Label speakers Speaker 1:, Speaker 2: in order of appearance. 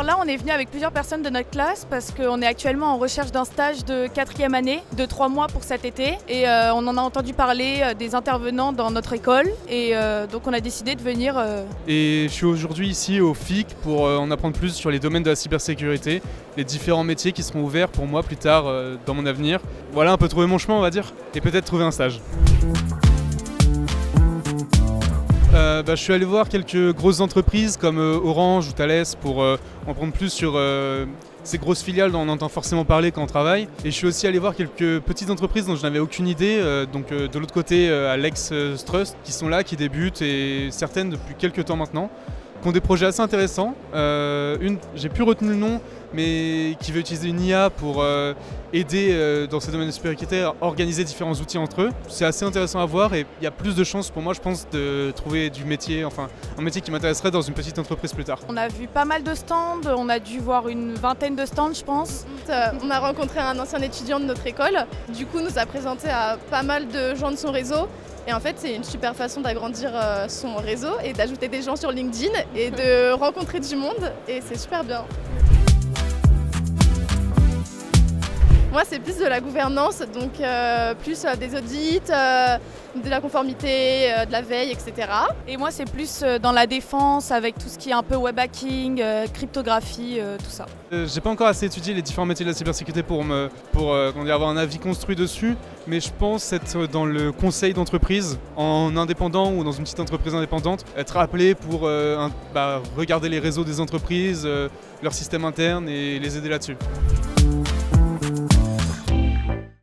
Speaker 1: Alors là, on est venu avec plusieurs personnes de notre classe parce qu'on est actuellement en recherche d'un stage de 4e année de 3 mois pour cet été. Et on en a entendu parler des intervenants dans notre école. Et donc on a décidé de venir.
Speaker 2: Et je suis aujourd'hui ici au FIC pour en apprendre plus sur les domaines de la cybersécurité, les différents métiers qui seront ouverts pour moi plus tard dans mon avenir. Voilà, un peu trouver mon chemin, on va dire, et peut-être trouver un stage. Je suis allé voir quelques grosses entreprises comme Orange ou Thales pour en prendre plus sur ces grosses filiales dont on entend forcément parler quand on travaille. Et je suis aussi allé voir quelques petites entreprises dont je n'avais aucune idée, de l'autre côté à l'Ex-Trust, qui sont là, qui débutent, et certaines depuis quelques temps maintenant, qui ont des projets assez intéressants. Une, j'ai plus retenu le nom, mais qui veut utiliser une IA pour aider dans ces domaines de sécurité à organiser différents outils entre eux. C'est assez intéressant à voir et il y a plus de chances pour moi, je pense, de trouver du métier, enfin un métier qui m'intéresserait dans une petite entreprise plus tard.
Speaker 1: On a vu pas mal de stands, on a dû voir une vingtaine de stands, je pense.
Speaker 3: On a rencontré un ancien étudiant de notre école, du coup nous a présenté à pas mal de gens de son réseau. Et en fait, c'est une super façon d'agrandir son réseau et d'ajouter des gens sur LinkedIn et de rencontrer du monde. Et c'est super bien. Moi, c'est plus de la gouvernance, donc plus des audits, de la conformité, de la veille, etc.
Speaker 1: Et moi, c'est plus dans la défense avec tout ce qui est un peu web hacking, cryptographie, tout ça.
Speaker 2: J'ai pas encore assez étudié les différents métiers de la cybersécurité pour avoir un avis construit dessus, mais je pense être dans le conseil d'entreprise en indépendant ou dans une petite entreprise indépendante, être appelé pour regarder les réseaux des entreprises, leur système interne et les aider là-dessus.